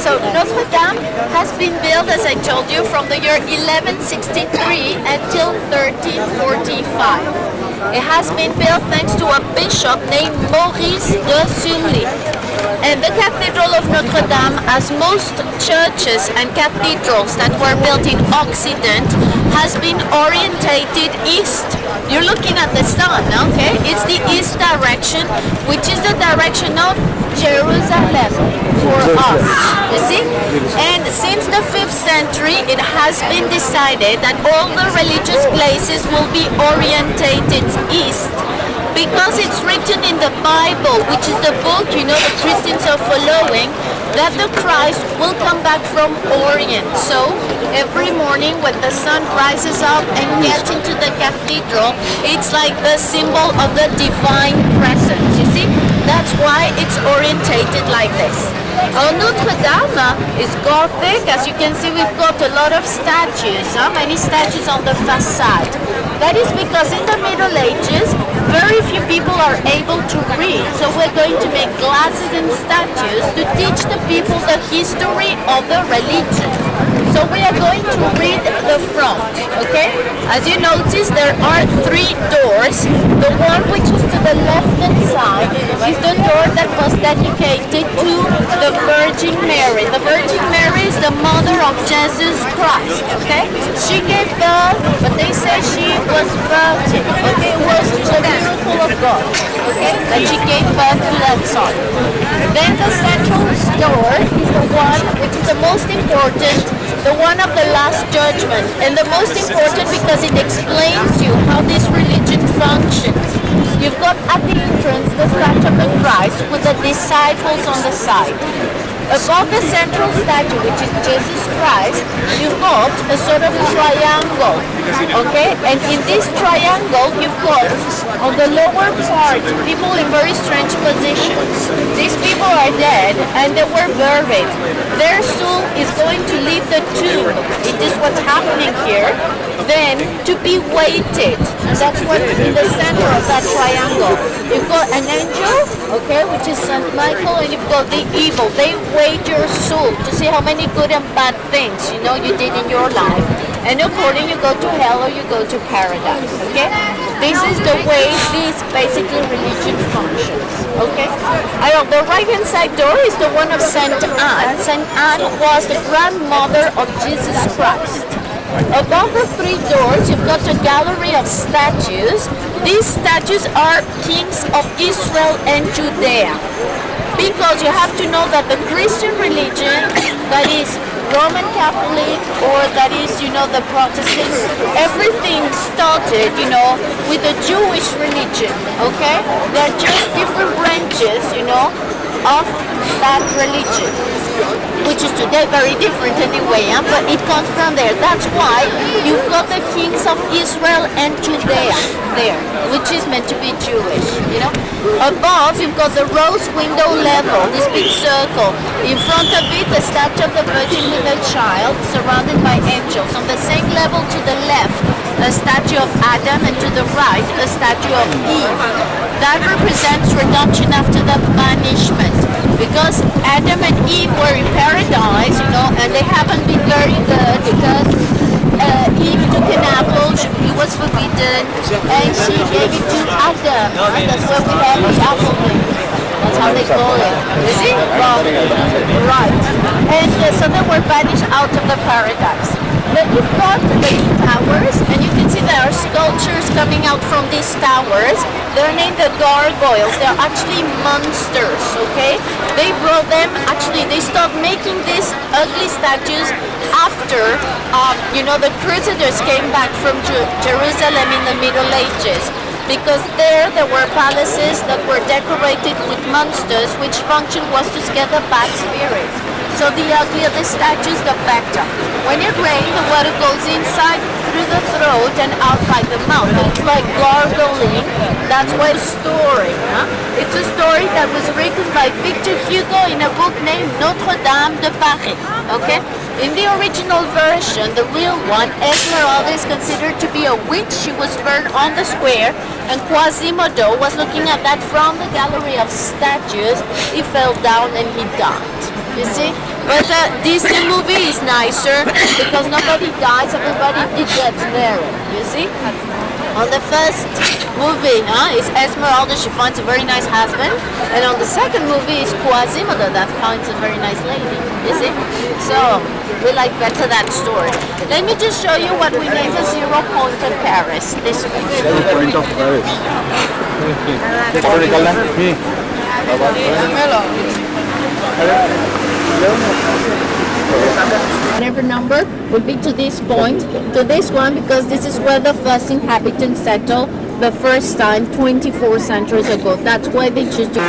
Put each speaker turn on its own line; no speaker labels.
So Notre Dame has been built, as I told you, from the year 1163 until 1345. It has been built thanks to a bishop named Maurice de Sully. And the Cathedral of Notre Dame, as most churches and cathedrals that were built in Occident, has been orientated east. You're looking at the sun, okay? It's the east direction, which is the direction of Jerusalem for us, you see? And since the 5th century, it has been decided that all the religious places will be orientated east, because it's written in the Bible, which is the book, you know, the Christians are following, that the Christ will come back from Orient. So every morning when the sun rises up and gets into the cathedral, it's like the symbol of the divine presence, you see? That's why it's orientated like this. Our Notre Dame is Gothic. As you can see, we've got a lot of statues, many statues on the facade. That is because in the Middle Ages, very few people are able to read. So we're going to make glasses and statues to teach the people the history of the religion. So we are going to read the front, okay? As you notice, there are 3 doors. The one which is to the left-hand side is the door that was dedicated to the Virgin Mary. The Virgin Mary is the mother of Jesus Christ, okay? She gave birth, but they say she was virgin, okay? It was the miracle of God, okay? That she gave birth to that son. Then the central door is the one which is the most important, the one of the Last Judgment, and the most important because it explains you how this religion functions. You've got at the entrance the statue of the Christ with the disciples on the side. Above the central statue, which is Jesus Christ, you've got a sort of triangle, okay? And in this triangle, you've got, on the lower part, people in very strange positions. These people are dead, and they were buried. Their soul is going to leave the tomb. It is what's happening here. Then, to be weighted, and that's what's in the center of that triangle. You've got an angel, okay, which is Saint Michael, and you've got the evil. They weigh your soul to see how many good and bad things, you know, you did in your life. And according, you go to hell or you go to paradise, okay? This is the way this basically religion functions, okay? The right-hand side door is the one of Saint Anne. Saint Anne was the grandmother of Jesus Christ. Above the 3 doors, you've got a gallery of statues. These statues are kings of Israel and Judea. Because you have to know that the Christian religion, that is Roman Catholic, or that is, you know, the Protestants, everything started, you know, with the Jewish religion, okay? They're just different branches, you know, of that religion, which is today very different anyway, but it comes from there. That's why you've got the kings of Israel and Judea there, which is meant to be Jewish, you know. Above, you've got the rose window level, this big circle. In front of it, the statue of the Virgin with a child, surrounded by angels. On the same level to the left, a statue of Adam, and to the right, a statue of Eve. That represents redemption after the banishment. Because Adam and Eve were in paradise, you know, and they haven't been very good because Eve took an apple, it was forbidden, and she gave it to Adam. That's why we have the apple tree. That's how they call it. You see? Well, right. And so they were banished out of the paradise. Then you've got the towers, and you can see there are sculptures coming out from these towers. They're named the gargoyles. They're actually monsters, okay? They brought them, actually, they stopped making these ugly statues after, you know, the Crusaders came back from Jerusalem in the Middle Ages. Because there were palaces that were decorated with monsters, which function was to scare the bad spirits. So the uglier the statues, the better. When it rains, the water goes inside through the throat and out by the mouth. It's like gargling. That's why it's a story. It's a story that was written by Victor Hugo in a book named Notre Dame de Paris. Okay? In the original version, the real one, Esmeralda is considered to be a witch. She was burned on the square, and Quasimodo was looking at that from the gallery of statues. He fell down and he died. You see? But this new movie is nicer because nobody dies, everybody gets married, you see? On the first movie, is Esmeralda, she finds a very nice husband, and on the second movie is Quasimodo that finds a very nice lady, you see? So, we like better that story. Let me just show you what we name the 0 point of Paris this week.
0 point of Paris.
Whatever number would be to this point, to this one, because this is where the first inhabitants settled the first time 24 centuries ago. That's why they choose to